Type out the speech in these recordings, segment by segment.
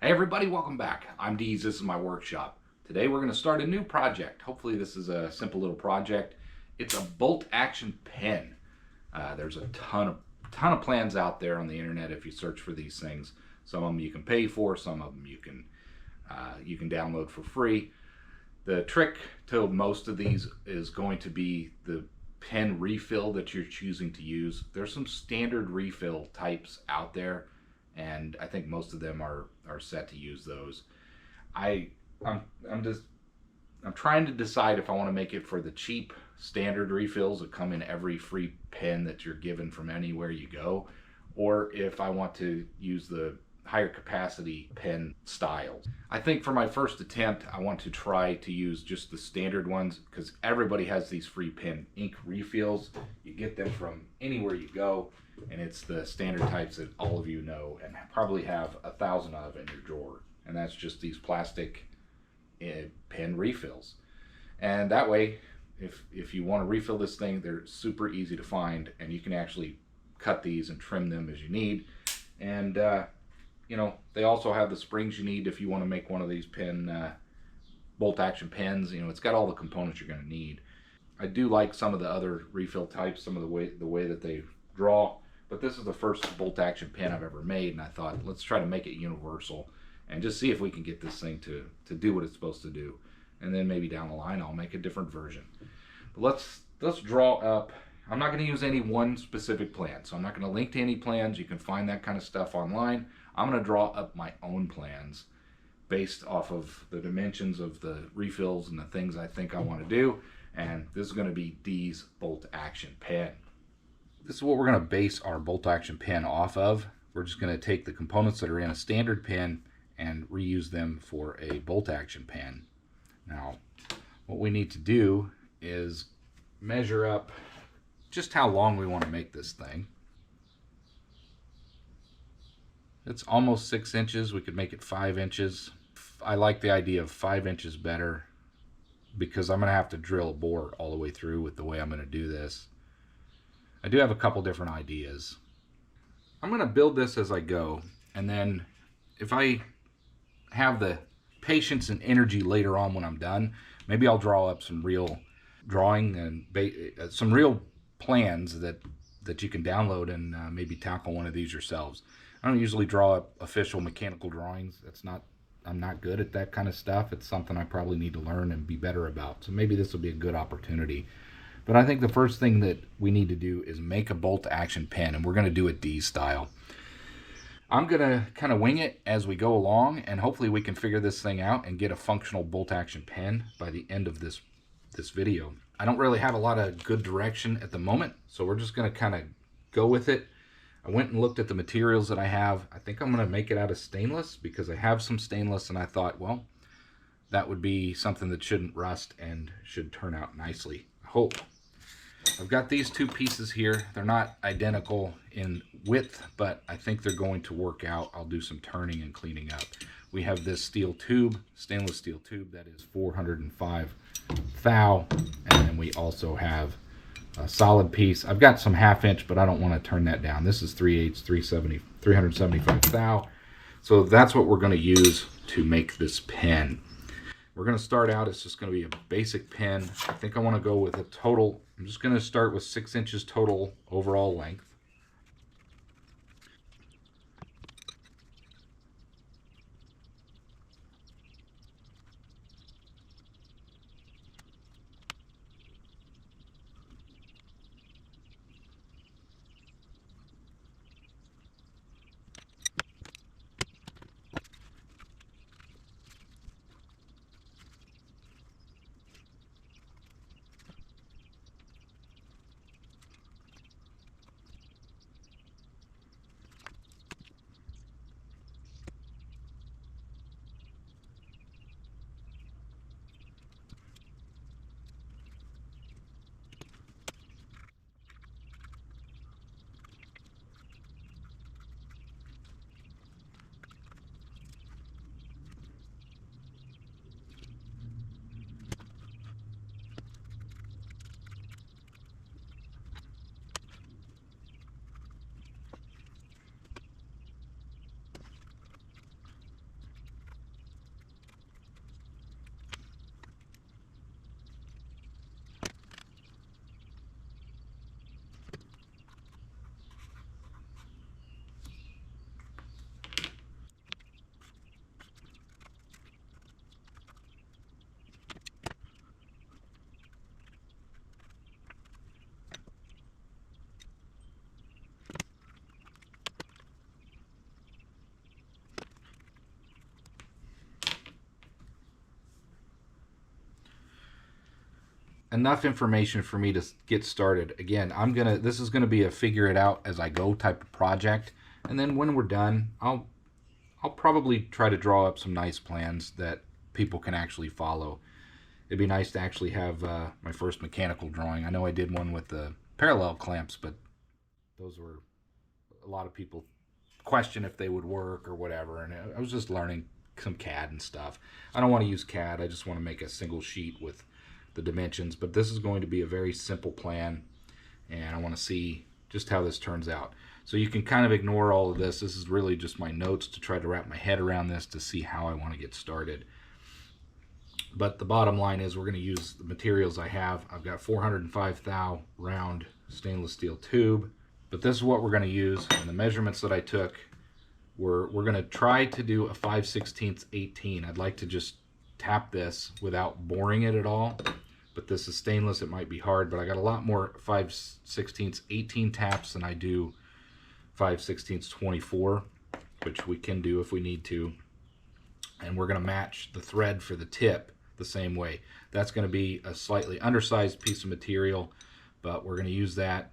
Hey everybody, welcome back. I'm Deez, this is my workshop. Today we're going to start a new project. Hopefully this is a simple little project. It's a bolt action pen. There's a ton of plans out there on the internet if you search for these things. Some of them you can pay for, some of them you can download for free. The trick to most of these is going to be the pen refill that you're choosing to use. There's some standard refill types out there, and I think most of them are set to use those. I'm trying to decide if I want to make it for the cheap standard refills that come in every free pen that you're given from anywhere you go, or if I want to use the higher capacity pen styles. I think for my first attempt, I want to try to use just the standard ones because everybody has these free pen ink refills. You get them from anywhere you go, and it's the standard types that all of you know and probably have 1,000 of in your drawer. And that's just these plastic pen refills. And that way, if you want to refill this thing, they're super easy to find, and you can actually cut these and trim them as you need. And you know, they also have the springs you need if you want to make one of these bolt action pens. You know, it's got all the components you're going to need. I do like some of the other refill types, some of the way that they draw, but this is the first bolt action pen I've ever made, and I thought, let's try to make it universal and just see if we can get this thing to do what it's supposed to do. And then maybe down the line I'll make a different version. But let's draw up. I'm not going to use any one specific plan, so I'm not going to link to any plans. You can find that kind of stuff online. I'm going to draw up my own plans based off of the dimensions of the refills and the things I think I want to do. And this is going to be Deez bolt action pen. This is what we're going to base our bolt action pen off of. We're just going to take the components that are in a standard pen and reuse them for a bolt action pen. Now, what we need to do is measure up just how long we want to make this thing. It's almost 6 inches. We could make it 5 inches. I like the idea of 5 inches better because I'm going to have to drill a bore all the way through with the way I'm going to do this. I do have a couple different ideas. I'm going to build this as I go, and then if I have the patience and energy later on when I'm done, maybe I'll draw up some real drawing and some real plans that you can download and maybe tackle one of these yourselves. I don't usually draw up official mechanical drawings. I'm not good at that kind of stuff. It's something I probably need to learn and be better about. So maybe this will be a good opportunity. But I think the first thing that we need to do is make a bolt action pen, and we're going to do it Deez style. I'm going to kind of wing it as we go along, and hopefully we can figure this thing out and get a functional bolt action pen by the end of this video. I don't really have a lot of good direction at the moment, so we're just going to kind of go with it. I went and looked at the materials that I have. I think I'm going to make it out of stainless because I have some stainless, and I thought, well, that would be something that shouldn't rust and should turn out nicely, I hope. I've got these two pieces here. They're not identical in width, but I think they're going to work out. I'll do some turning and cleaning up. We have this steel tube, stainless steel tube, that is 405 thou, and then we also have a solid piece. I've got some 1/2 inch, but I don't want to turn that down. This is 3/8, 375 thou. So that's what we're going to use to make this pen. We're going to start out, it's just going to be a basic pen. I think I want to go with a total, I'm just going to start with 6 inches total overall length. enough information for me to get started. Again, this is gonna be a figure it out as I go type of project, and then when we're done, I'll probably try to draw up some nice plans that people can actually follow. It'd be nice to actually have my first mechanical drawing. I know I did one with the parallel clamps, but those were, a lot of people question if they would work or whatever, and I was just learning some CAD and stuff. I don't want to use CAD, I just want to make a single sheet with the dimensions, but this is going to be a very simple plan, and I want to see just how this turns out. So you can kind of ignore all of this. This is really just my notes to try to wrap my head around this to see how I want to get started. But the bottom line is we're going to use the materials I have. I've got 405 thou round stainless steel tube, but this is what we're going to use, and the measurements that I took, we're going to try to do a 5/16 18. I'd like to just tap this without boring it at all, but this is stainless, it might be hard, but I got a lot more 5/16 18 taps than I do 5/16 24, which we can do if we need to. And we're going to match the thread for the tip the same way. That's going to be a slightly undersized piece of material, but we're going to use that,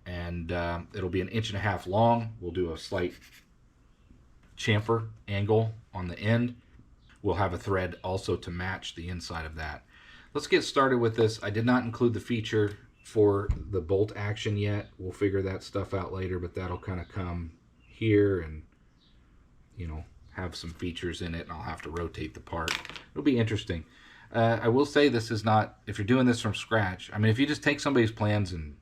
and it'll be 1.5 inches long. We'll do a slight chamfer angle on the end. We'll have a thread also to match the inside of that. Let's get started with this. I did not include the feature for the bolt action yet. We'll figure that stuff out later, but that'll kind of come here and, you know, have some features in it, and I'll have to rotate the part. It'll be interesting. I will say this is not, if you're doing this from scratch, I mean, if you just take somebody's plans and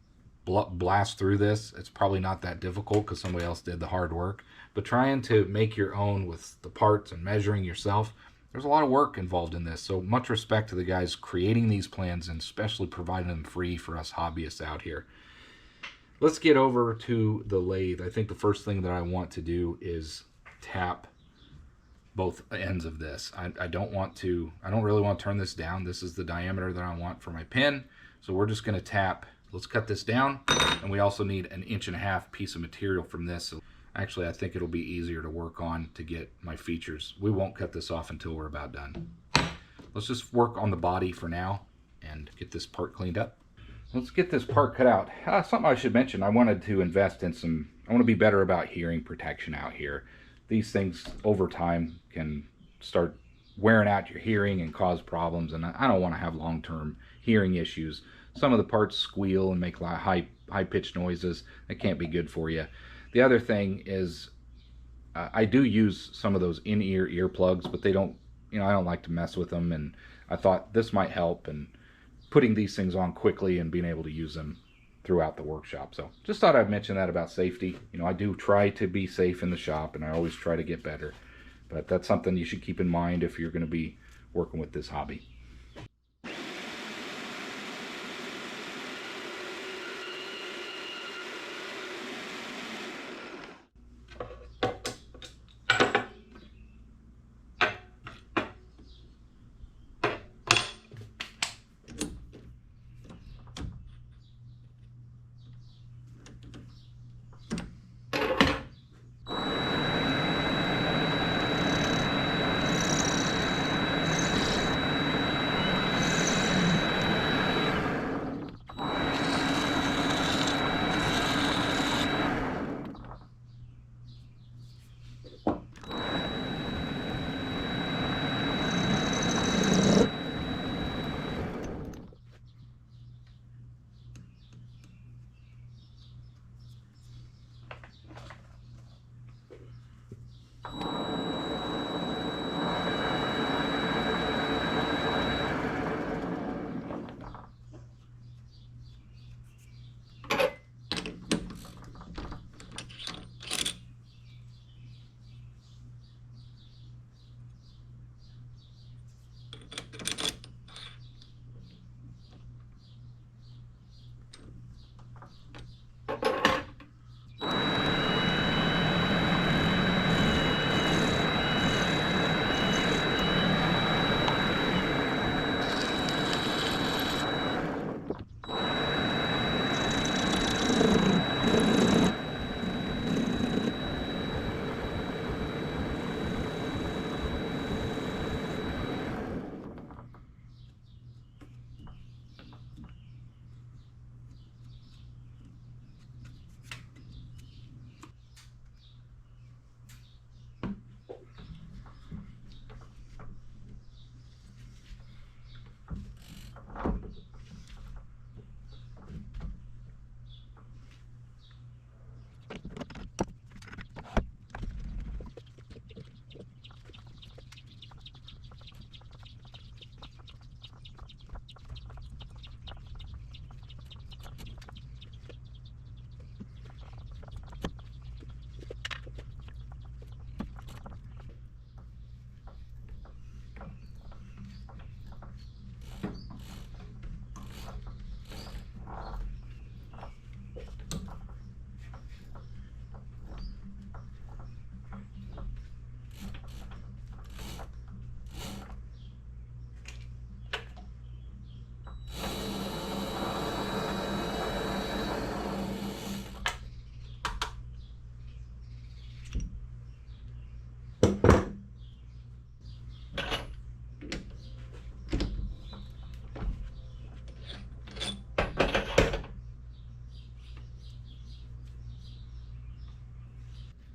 blast through this, it's probably not that difficult because somebody else did the hard work. But trying to make your own with the parts and measuring yourself, there's a lot of work involved in this. So much respect to the guys creating these plans and especially providing them free for us hobbyists out here. Let's get over to the lathe. I think the first thing that I want to do is tap both ends of this. I don't really want to turn this down. This is the diameter that I want for my pin. So we're just going to tap. Let's cut this down, and we also need 1.5 inches piece of material from this. So actually, I think it'll be easier to work on to get my features. We won't cut this off until we're about done. Let's just work on the body for now and get this part cleaned up. Let's get this part cut out. Something I should mention, I wanted to invest in I want to be better about hearing protection out here. These things over time can start wearing out your hearing and cause problems, and I don't want to have long-term hearing issues. Some of the parts squeal and make a lot of high-pitched noises. That can't be good for you. The other thing is I do use some of those in-ear earplugs, but they don't, I don't like to mess with them, and I thought this might help, and putting these things on quickly and being able to use them throughout the workshop. So just thought I'd mention that about safety. I do try to be safe in the shop, and I always try to get better, but that's something you should keep in mind if you're going to be working with this hobby.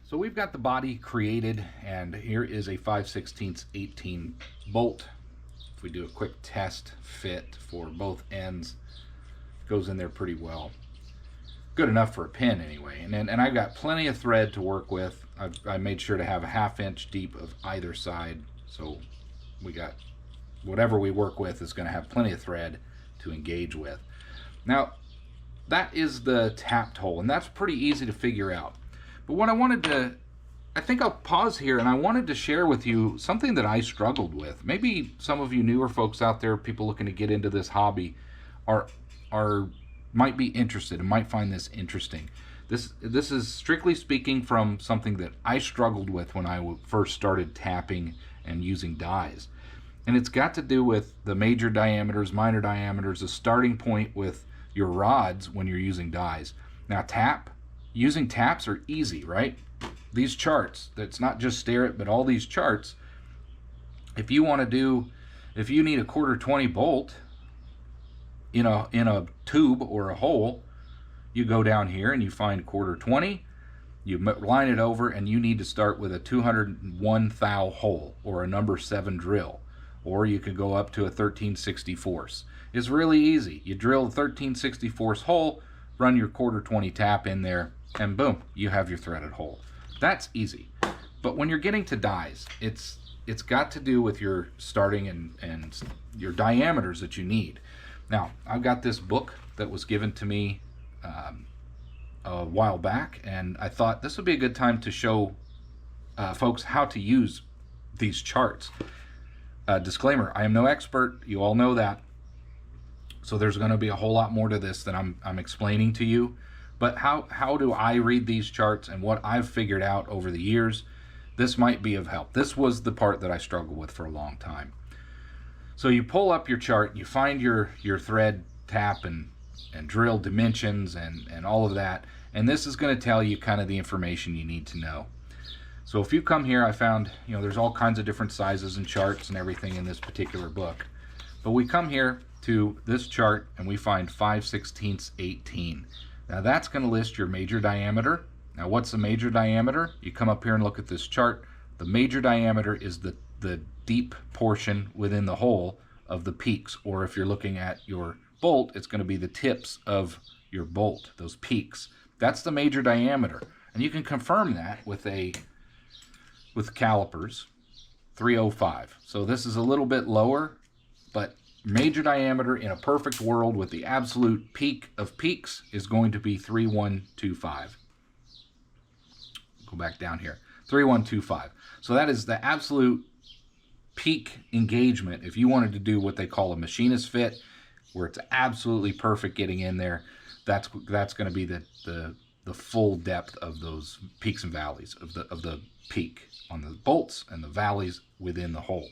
So we've got the body created, and here is a 5/16 18 bolt. If we do a quick test fit for both ends, it goes in there pretty well. Good enough for a pin anyway. And I've got plenty of thread to work with. I made sure to have a 1/2 inch deep of either side, so we got whatever we work with is going to have plenty of thread to engage with. Now, that is the tapped hole, and that's pretty easy to figure out. But what I think I'll pause here, and I wanted to share with you something that I struggled with. Maybe some of you newer folks out there, people looking to get into this hobby, might be interested and might find this interesting. This is strictly speaking from something that I struggled with when I first started tapping and using dies. And it's got to do with the major diameters, minor diameters, the starting point with your rods when you're using dies. Now using taps are easy, right? These charts, that's not just stare it, but all these charts, if you need a 1/4-20 bolt in a tube or a hole, you go down here and you find 1/4-20, you line it over, and you need to start with a 201 thou hole or a number 7 drill, or you can go up to a 13/64. It's really easy. You drill the 13/64 hole, run your 1/4-20 tap in there, and boom, you have your threaded hole. That's easy. But when you're getting to dies, it's got to do with your starting and your diameters that you need. Now, I've got this book that was given to me a while back, and I thought this would be a good time to show folks how to use these charts. Disclaimer, I am no expert. You all know that. So there's going to be a whole lot more to this than I'm explaining to you. But how do I read these charts and what I've figured out over the years? This might be of help. This was the part that I struggled with for a long time. So you pull up your chart, you find your thread tap and drill dimensions and all of that. And this is going to tell you kind of the information you need to know. So if you come here, I found, there's all kinds of different sizes and charts and everything in this particular book. But we come here to this chart and we find 5/16 18. Now that's going to list your major diameter. Now what's the major diameter? You come up here and look at this chart. The major diameter is the deep portion within the hole of the peaks, or if you're looking at your bolt, it's going to be the tips of your bolt, those peaks. That's the major diameter. And you can confirm that with calipers, 305. So this is a little bit lower, but major diameter in a perfect world with the absolute peak of peaks is going to be 3125. Go back down here, 3125. So that is the absolute peak engagement if you wanted to do what they call a machinist fit, where it's absolutely perfect getting in there. That's going to be the full depth of those peaks and valleys of the peak on the bolts and the valleys within the hole.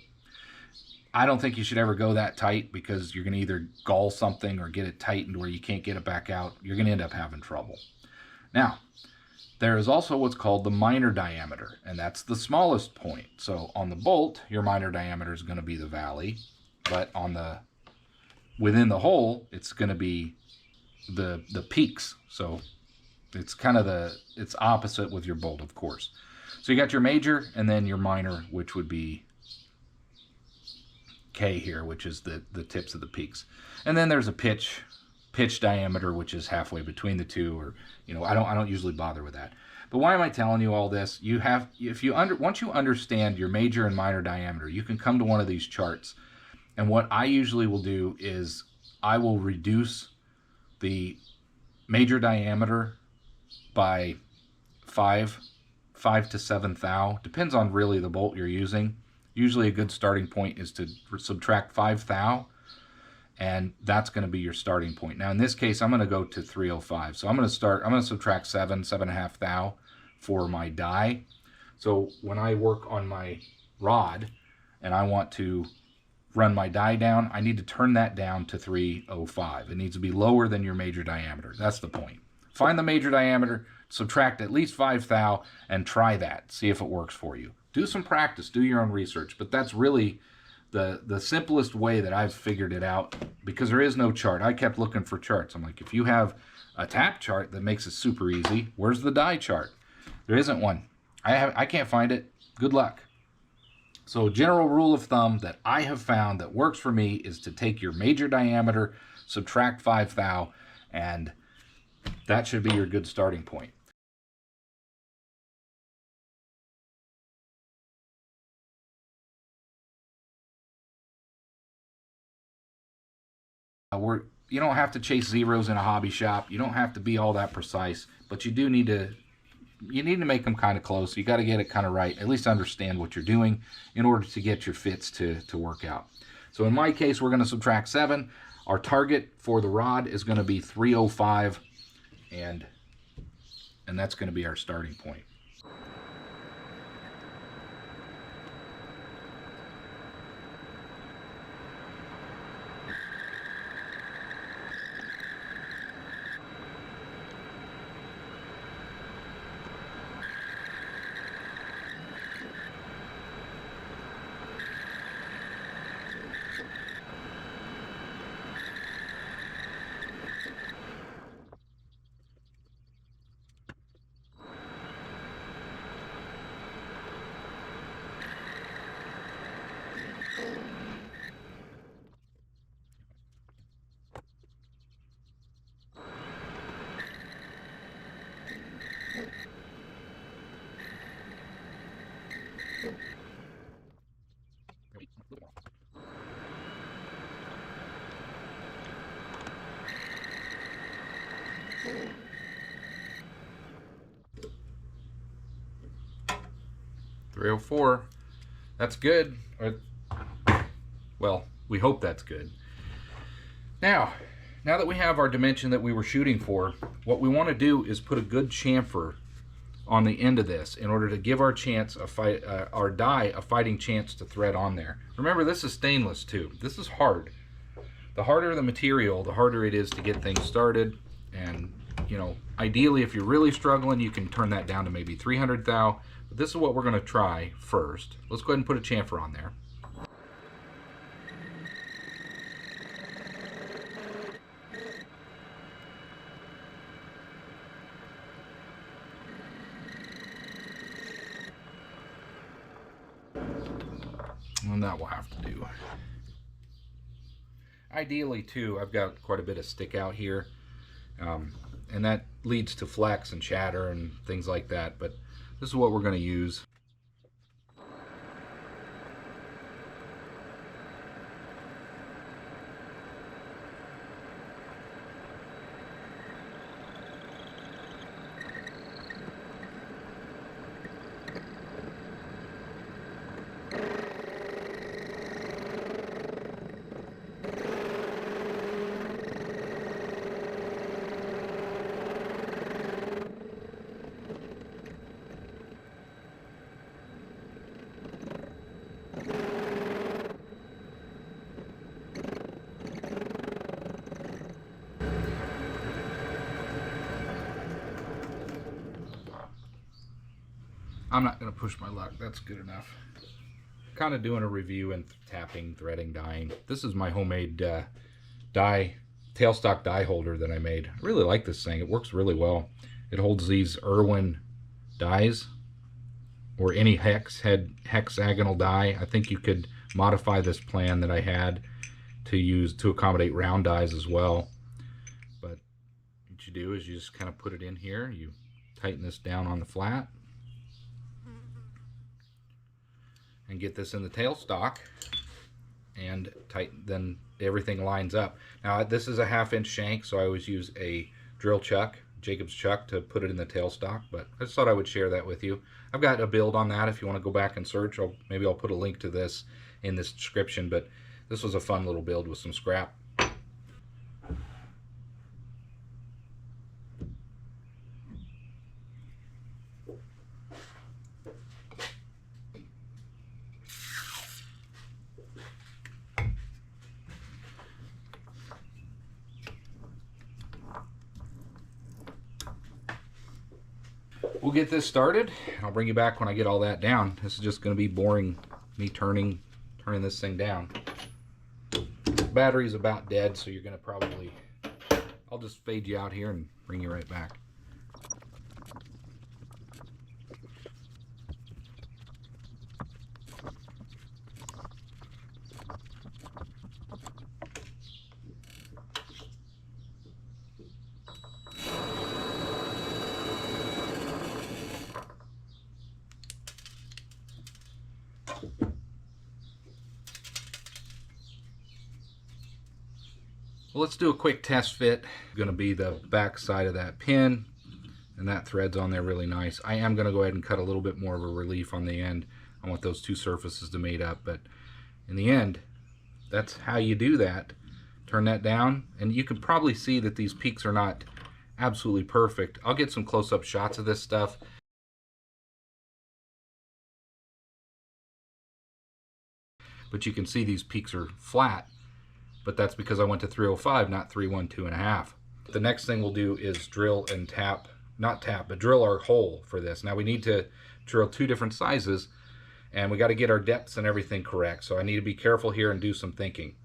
I don't think you should ever go that tight, because you're going to either gall something or get it tightened where you can't get it back out. You're going to end up having trouble. Now, there is also what's called the minor diameter, and that's the smallest point. So on the bolt, your minor diameter is going to be the valley, but within the hole, it's going to be the peaks. So it's kind of it's opposite with your bolt, of course. So you got your major and then your minor, which would be K here, which is the tips of the peaks. And then there's a pitch diameter, which is halfway between the two, or I don't usually bother with that. But why am I telling you all this? Once you understand your major and minor diameter, you can come to one of these charts. And what I usually will do is I will reduce the major diameter by 5 to 7 thou. Depends on really the bolt you're using. Usually a good starting point is to subtract 5 thou, and that's going to be your starting point. Now in this case, I'm going to go to 305. So I'm going to subtract 7.5 thou for my die. So when I work on my rod and I want to run my die down, I need to turn that down to 305. It needs to be lower than your major diameter. That's the point. Find the major diameter, subtract at least 5 thou, and try that. See if it works for you. Do some practice, do your own research, but that's really the simplest way that I've figured it out, because there is no chart. I kept looking for charts. I'm like, if you have a tap chart that makes it super easy, where's the die chart? There isn't one. I can't find it. Good luck. So general rule of thumb that I have found that works for me is to take your major diameter, subtract 5 thou, and that should be your good starting point. You don't have to chase zeros in a hobby shop. You don't have to be all that precise, but you do need to make them kind of close. You got to get it kind of right, at least understand what you're doing in order to get your fits to work out. So in my case, we're going to subtract 7. Our target for the rod is going to be 305, and that's going to be our starting point. .304. That's good. Well, we hope that's good. Now that we have our dimension that we were shooting for, what we want to do is put a good chamfer on the end of this in order to give our die a fighting chance to thread on there. Remember, this is stainless too. This is hard. The harder the material, the harder it is to get things started. And you know, ideally, if you're really struggling, you can turn that down to maybe 300 thou. But this is what we're going to try first. Let's go ahead and put a chamfer on there. And that will have to do. Ideally too, I've got quite a bit of stick out here, and that leads to flex and shatter and things like that, but this is what we're going to use. I'm not going to push my luck. That's good enough. Kind of doing a review and tapping, threading, dyeing. This is my homemade tailstock die holder that I made. I really like this thing. It works really well. It holds these Irwin dies or any hexagonal die. I think you could modify this plan that I had to accommodate round dies as well. But what you do is you just kind of put it in here. You tighten this down on the flat and get this in the tailstock, and tighten, then everything lines up. Now this is a 1/2 inch shank, so I always use a drill chuck, Jacob's chuck, to put it in the tailstock, but I just thought I would share that with you. I've got a build on that if you want to go back and search. Maybe I'll put a link to this in this description, but this was a fun little build with some scrap. We'll get this started. I'll bring you back when I get all that down. This is just going to be boring, me turning this thing down. The battery's about dead, so you're going to probably... I'll just fade you out here and bring you right back. Well, let's do a quick test fit. Going to be the back side of that pin, and that thread's on there really nice. I am going to go ahead and cut a little bit more of a relief on the end. I want those two surfaces to mate up, but in the end, that's how you do that. Turn that down, and you can probably see that these peaks are not absolutely perfect. I'll get some close-up shots of this stuff. But you can see these peaks are flat, but that's because I went to 305, not 312.5. The next thing we'll do is drill and tap, not tap, but drill our hole for this. Now we need to drill two different sizes, and we got to get our depths and everything correct. So I need to be careful here and do some thinking.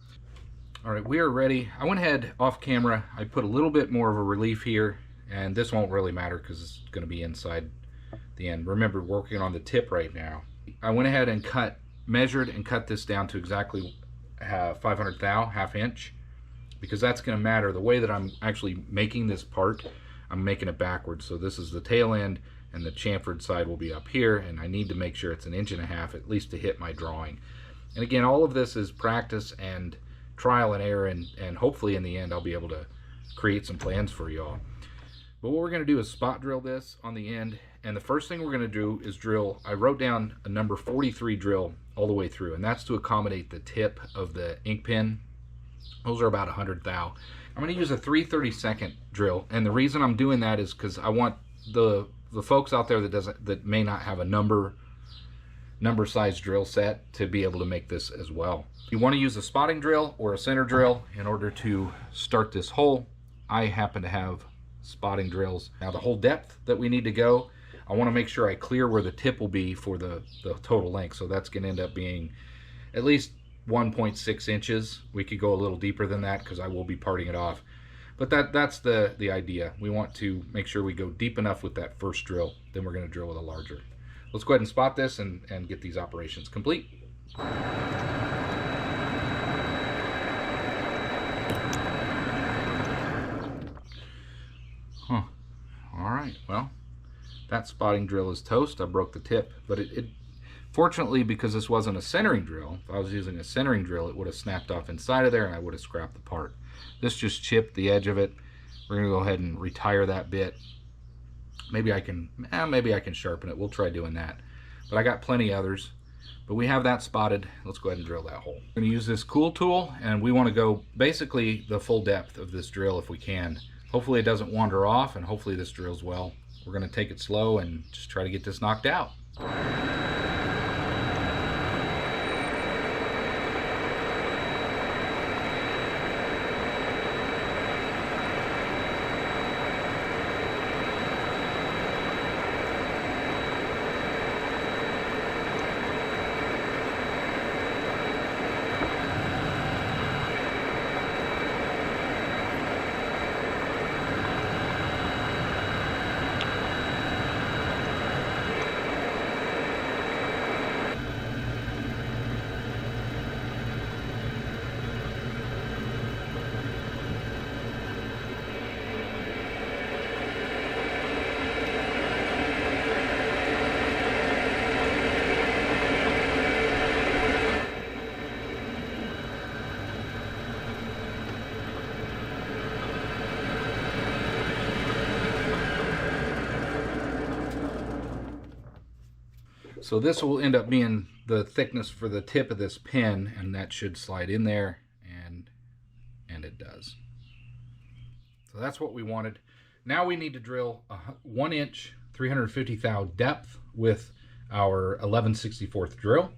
All right, we are ready. I went ahead off camera. I put a little bit more of a relief here, and this won't really matter because it's going to be inside the end. Remember, working on the tip right now. I went ahead and measured and cut this down to exactly 500 thou, half inch, because that's going to matter. The way that I'm actually making this part, I'm making it backwards. So this is the tail end, and the chamfered side will be up here, and I need to make sure it's 1.5 inches at least to hit my drawing. And again, all of this is practice and trial and error, and hopefully in the end I'll be able to create some plans for y'all. But what we're going to do is spot drill this on the end, and the first thing we're going to do is drill. I wrote down a number 43 drill all the way through, and that's to accommodate the tip of the ink pen. Those are about 100 thou. I'm going to use a 3/32 drill, and the reason I'm doing that is because I want the folks out there that may not have a number size drill set to be able to make this as well. You want to use a spotting drill or a center drill in order to start this hole. I happen to have spotting drills. Now the whole depth that we need to go, I want to make sure I clear where the tip will be for the total length. So that's going to end up being at least 1.6 inches. We could go a little deeper than that because I will be parting it off. But that's the idea. We want to make sure we go deep enough with that first drill, then we're going to drill with a larger. Let's go ahead and spot this and get these operations complete. All right, well, that spotting drill is toast. I broke the tip, but it fortunately, because this wasn't a centering drill, if I was using a centering drill, it would have snapped off inside of there and I would have scrapped the part. This just chipped the edge of it. We're gonna go ahead and retire that bit. Maybe I can sharpen it. We'll try doing that. But I got plenty others. But we have that spotted. Let's go ahead and drill that hole. I'm gonna use this cool tool, and we wanna go basically the full depth of this drill if we can. Hopefully it doesn't wander off, and hopefully this drills well. We're gonna take it slow and just try to get this knocked out. So this will end up being the thickness for the tip of this pin, and that should slide in there, and it does. So that's what we wanted. Now we need to drill a 1 inch 350 thou depth with our 11/64 drill.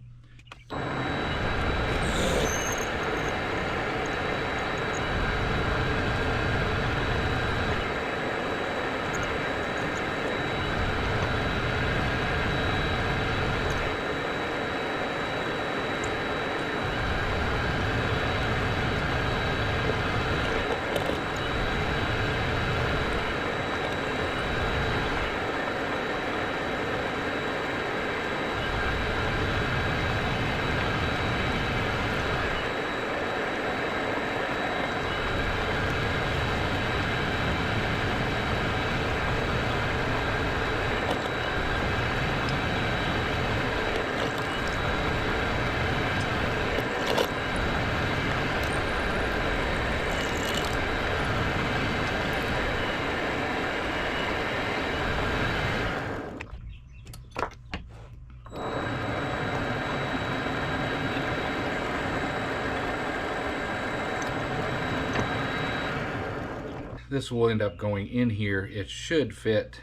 this will end up going in here. It should fit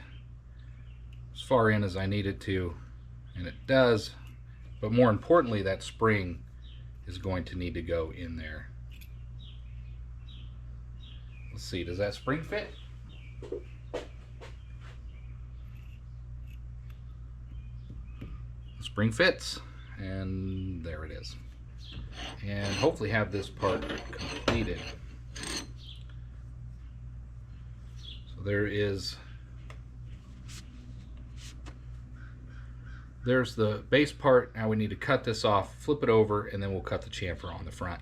as far in as I need it to, and it does, but more importantly, that spring is going to need to go in there. Let's see, does that spring fit? The spring fits, and there it is. And hopefully have this part completed. So there's the base part. Now we need to cut this off, flip it over, and then we'll cut the chamfer on the front.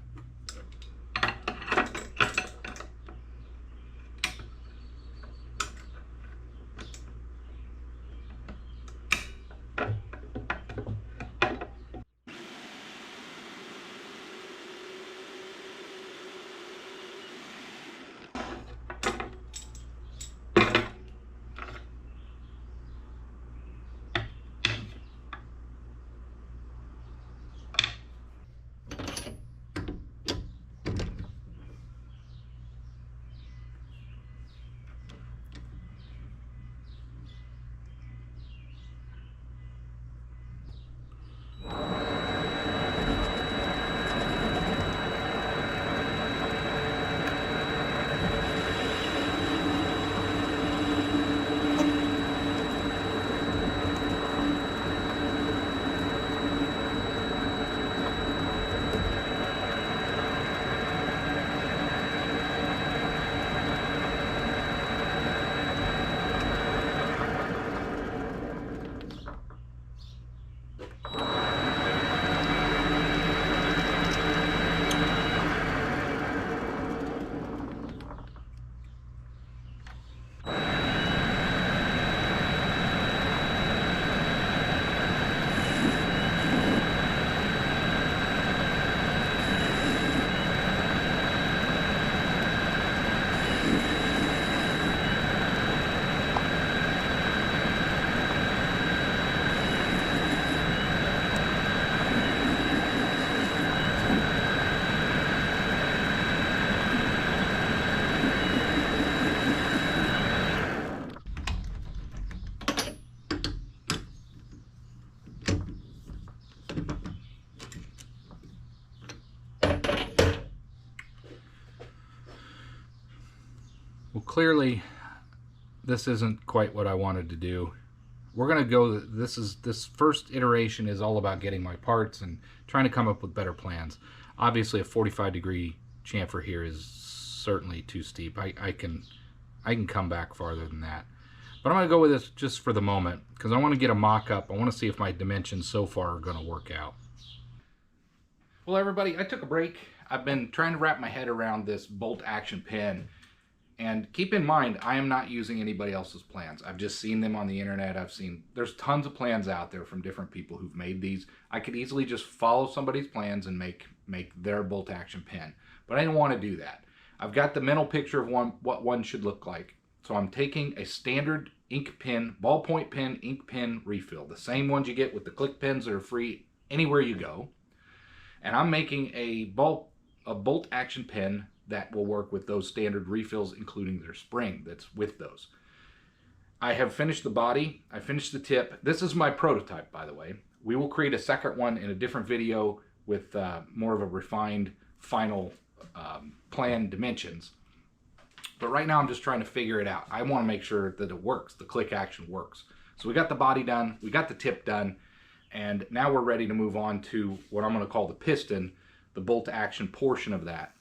Well, clearly this isn't quite what I wanted to do. We're gonna go, this first iteration is all about getting my parts and trying to come up with better plans. Obviously a 45-degree chamfer here is certainly too steep. I can come back farther than that. But I'm gonna go with this just for the moment because I want to get a mock-up. I want to see if my dimensions so far are gonna work out. Well, everybody, I took a break. I've been trying to wrap my head around this bolt action pin. And keep in mind, I am not using anybody else's plans. I've just seen them on the internet. There's tons of plans out there from different people who've made these. I could easily just follow somebody's plans and make their bolt action pin. But I didn't want to do that. I've got the mental picture of what one should look like. So I'm taking a standard ink pen, ballpoint pen, ink pen refill. The same ones you get with the click pens that are free anywhere you go. And I'm making a bolt action pen that will work with those standard refills, including their spring that's with those. I have finished the body, I finished the tip. This is my prototype, by the way. We will create a second one in a different video with more of a refined final plan dimensions. But right now I'm just trying to figure it out. I want to make sure that it works, the click action works. So we got the body done, we got the tip done, and now we're ready to move on to what I'm going to call the piston, the bolt action portion of that.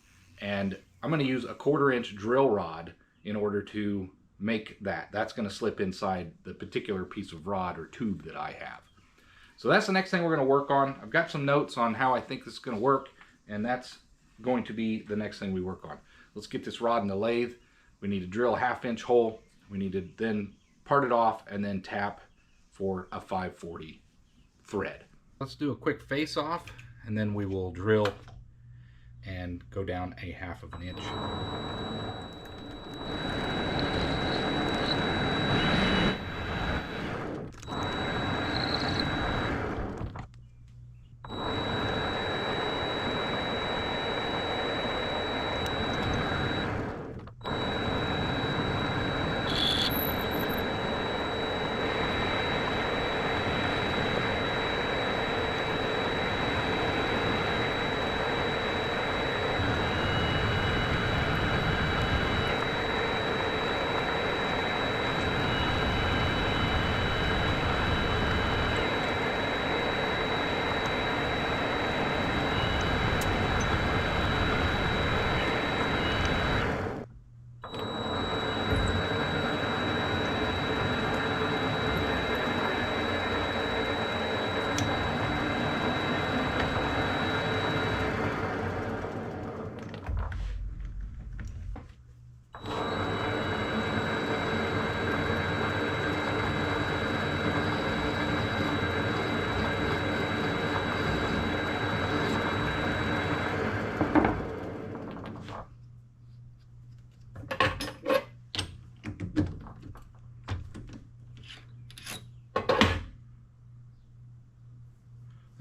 And I'm going to use a 1/4-inch drill rod in order to make that. That's going to slip inside the particular piece of rod or tube that I have. So that's the next thing we're going to work on. I've got some notes on how I think this is going to work, and that's going to be the next thing we work on. Let's get this rod in the lathe. We need to drill a 1/2-inch hole. We need to then part it off and then tap for a 540 thread. Let's do a quick face off, and then we will drill and go down a 1/2 inch.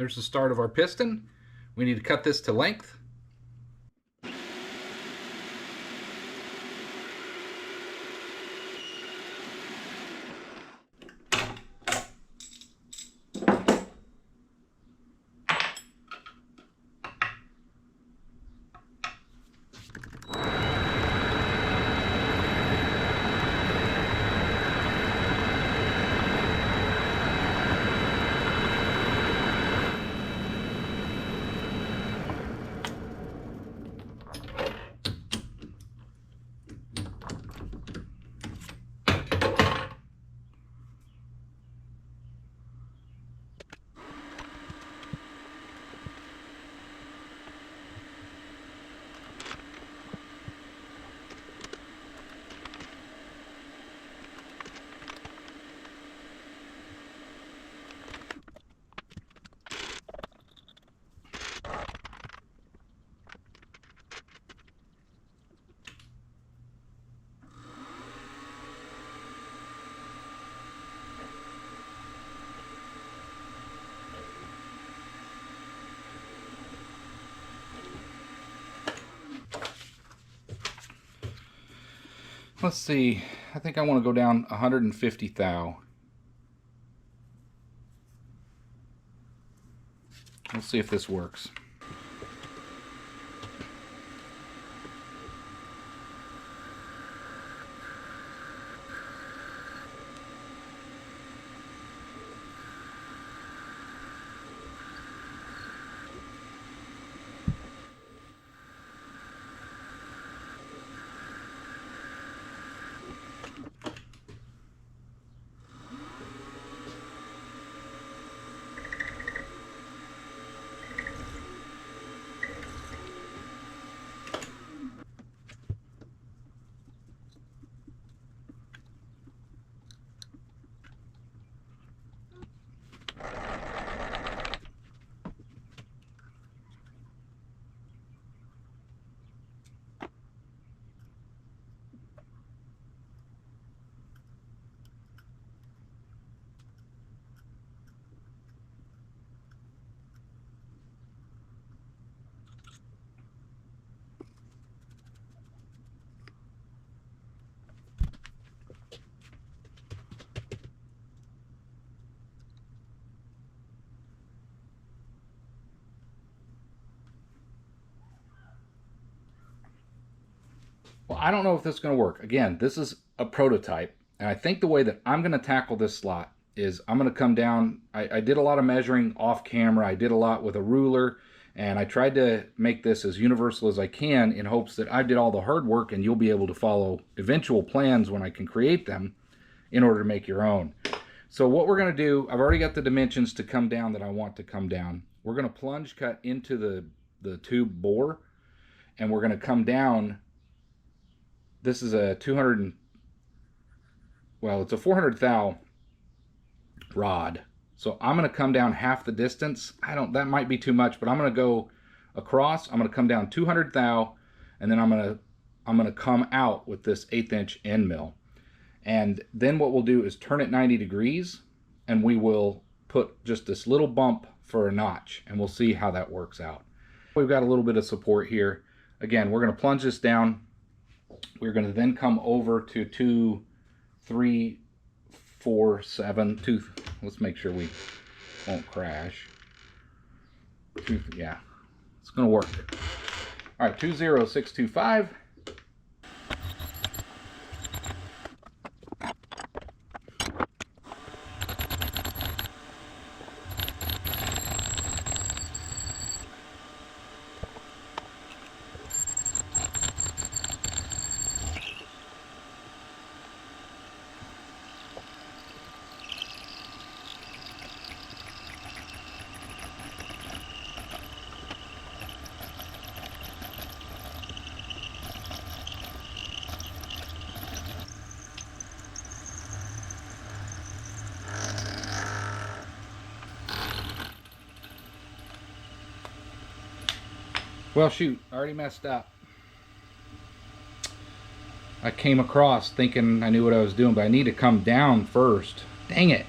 There's the start of our piston. We need to cut this to length. Let's see, I think I want to go down 150 thou. Let's see if this works. Well, I don't know if this is going to work. Again, this is a prototype, and I think the way that I'm going to tackle this slot is I'm going to come down. I did a lot of measuring off camera. I did a lot with a ruler, and I tried to make this as universal as I can in hopes that I did all the hard work and you'll be able to follow eventual plans when I can create them in order to make your own. So what we're going to do, I've already got the dimensions to come down that I want to come down. We're going to plunge cut into the tube bore, and we're going to come down. This is a 200, well, it's a 400 thou rod. So I'm going to come down half the distance. That might be too much, but I'm going to go across. I'm going to come down 200 thou, and then I'm going to come out with this 1/8 inch end mill. And then what we'll do is turn it 90 degrees, and we will put just this little bump for a notch, and we'll see how that works out. We've got a little bit of support here. Again, we're going to plunge this down. We're going to then come over to 2, 3, 4, 7, 2. Let's make sure we won't crash. Yeah, it's going to work. All right, 20625. Well, shoot, I already messed up. I came across thinking I knew what I was doing, but I need to come down first. Dang it.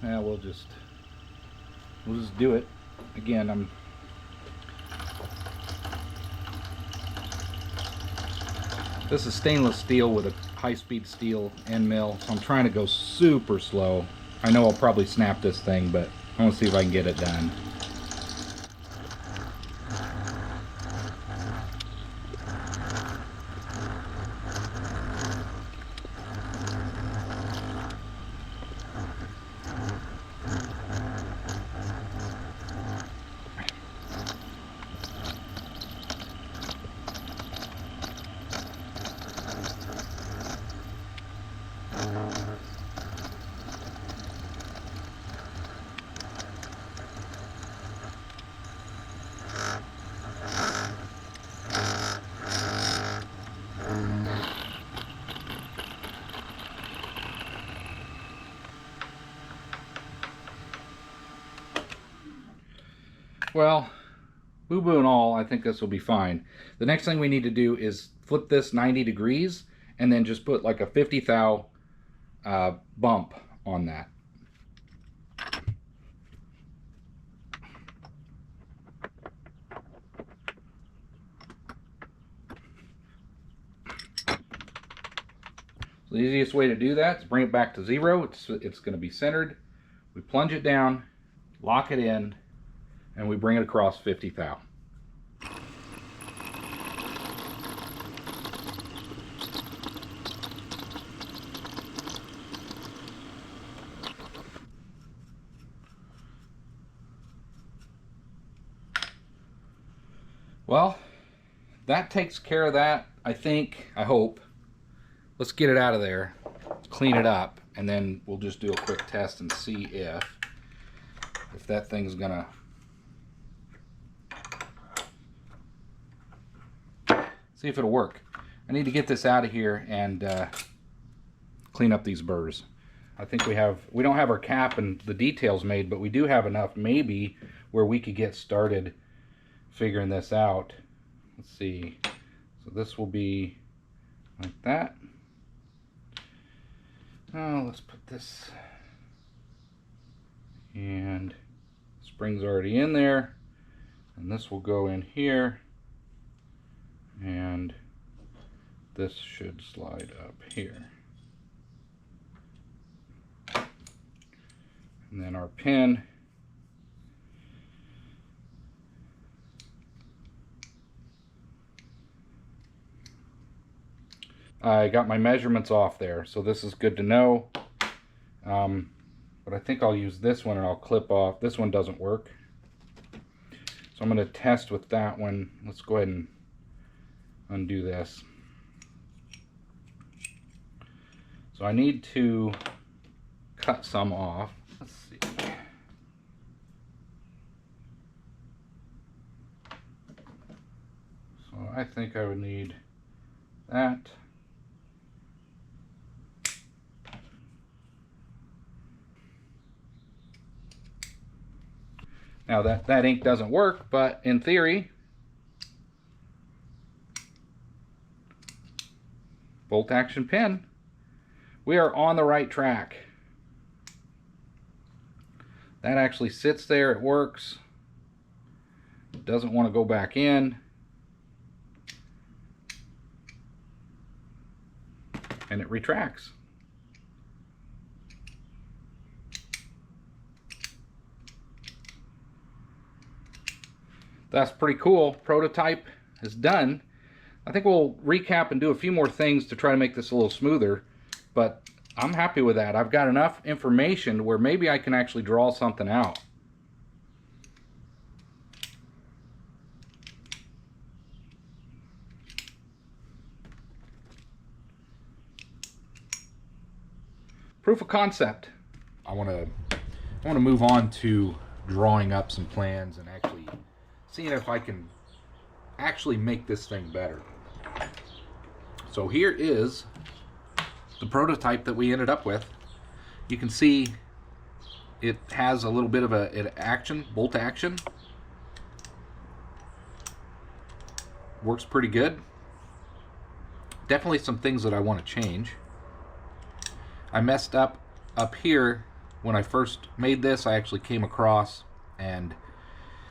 Yeah, we'll just we'll just do it. Again, this is stainless steel with a high-speed steel end mill, so I'm trying to go super slow. I know I'll probably snap this thing, but I want to see if I can get it done. Well, boo-boo and all, I think this will be fine. The next thing we need to do is flip this 90 degrees and then just put like a 50 thou bump on that. So the easiest way to do that is bring it back to 0. It's going to be centered. We plunge it down, lock it in, and we bring it across 50 thou. Well, that takes care of that, I think, I hope. Let's get it out of there, clean it up, and then we'll just do a quick test and see if that thing's gonna see if it'll work. I need to get this out of here and clean up these burrs. I think we don't have our cap and the details made, but we do have enough maybe where we could get started figuring this out. Let's see. So this will be like that. Oh, let's put this, and spring's already in there, and this will go in here, and this should slide up here. And then our pin, I got my measurements off there, so this is good to know. But I think I'll use this one and I'll clip off. This one doesn't work. So I'm going to test with that one. Let's go ahead and undo this. So I need to cut some off. Let's see. So I think I would need that. Now that ink doesn't work, but in theory, bolt action pin, we are on the right track. That actually sits there, it works. It doesn't want to go back in. And it retracts. That's pretty cool. Prototype is done. I think we'll recap and do a few more things to try to make this a little smoother, but I'm happy with that. I've got enough information where maybe I can actually draw something out. Proof of concept. I want to move on to drawing up some plans and actually seeing if I can actually make this thing better. So here is the prototype that we ended up with. You can see it has a little bit of an action, bolt action. Works pretty good. Definitely some things that I want to change. I messed up here when I first made this. I actually came across And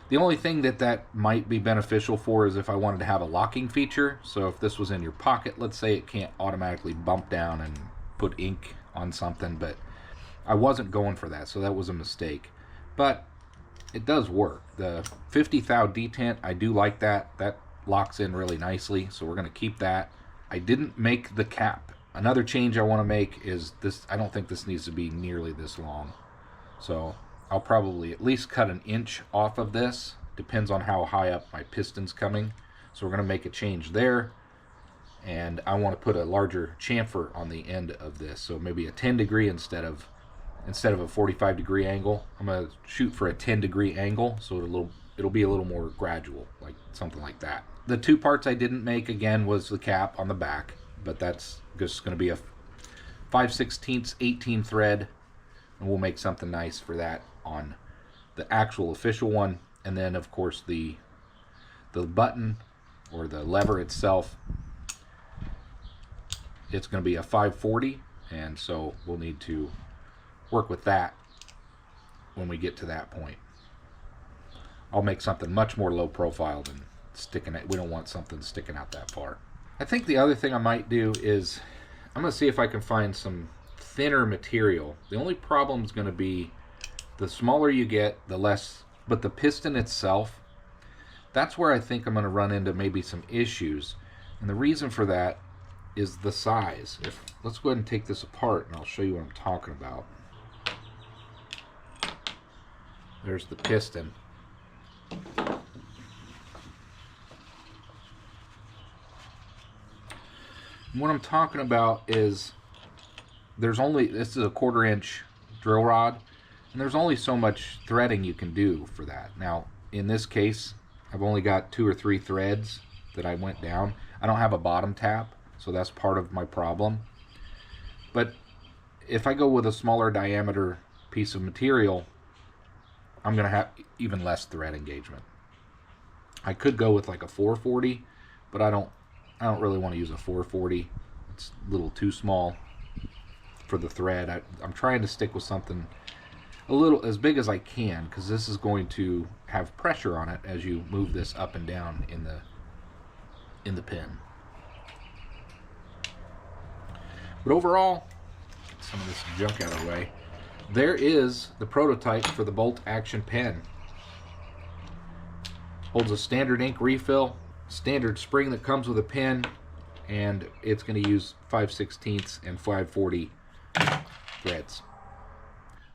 the only thing that might be beneficial for is if I wanted to have a locking feature. So if this was in your pocket, let's say, it can't automatically bump down and put ink on something, but I wasn't going for that, so that was a mistake. But it does work. The 50 thou detent, I do like that. That locks in really nicely, so we're going to keep that. I didn't make the cap. Another change I want to make is this. I don't think this needs to be nearly this long, so I'll probably at least cut an inch off of this. Depends on how high up my piston's coming. So we're going to make a change there, and I want to put a larger chamfer on the end of this, so maybe a 10 degree instead of a 45 degree angle. I'm going to shoot for a 10 degree angle, so it'll be a little more gradual, like something like that. The two parts I didn't make, again, was the cap on the back, but that's just going to be a 5/16 18 thread, and we'll make something nice for that on the actual official one. And then, of course, the button or the lever itself, it's going to be a 540, and so we'll need to work with that when we get to that point. I'll make something much more low profile than sticking it. We don't want something sticking out that far. I think the other thing I might do is I'm going to see if I can find some thinner material. The only problem is going to be the smaller you get, the less, but the piston itself, that's where I think I'm going to run into maybe some issues. And the reason for that is the size. Let's go ahead and take this apart and I'll show you what I'm talking about. There's the piston. And what I'm talking about is this is a 1/4 inch drill rod, and there's only so much threading you can do for that. Now, in this case, I've only got 2 or 3 threads that I went down. I don't have a bottom tap, so that's part of my problem. But if I go with a smaller diameter piece of material, I'm going to have even less thread engagement. I could go with like a 440, but I don't really want to use a 440. It's a little too small for the thread. I'm trying to stick with something a little as big as I can, because this is going to have pressure on it as you move this up and down in the pin. But overall, get some of this junk out of the way. There is the prototype for the bolt action pen. Holds a standard ink refill, standard spring that comes with a pen, and it's going to use 5/16 and 540 threads.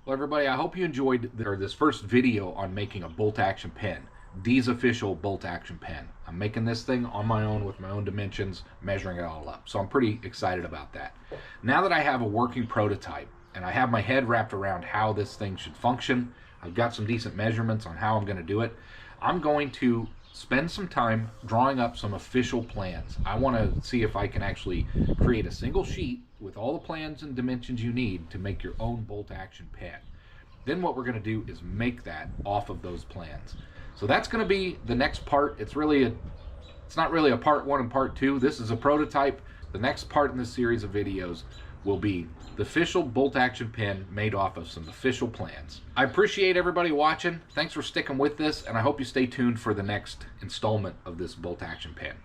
Well, everybody, I hope you enjoyed this first video on making a bolt action pen. Deez official bolt action pen. I'm making this thing on my own with my own dimensions, measuring it all up. So I'm pretty excited about that. Now that I have a working prototype and I have my head wrapped around how this thing should function, I've got some decent measurements on how I'm going to do it, I'm going to spend some time drawing up some official plans. I want to see if I can actually create a single sheet with all the plans and dimensions you need to make your own bolt action pen. Then what we're going to do is make that off of those plans. So that's going to be the next part. It's not really a part 1 and part 2. This is a prototype. The next part in this series of videos will be the official bolt action pen made off of some official plans. I appreciate everybody watching. Thanks for sticking with this, and I hope you stay tuned for the next installment of this bolt action pen.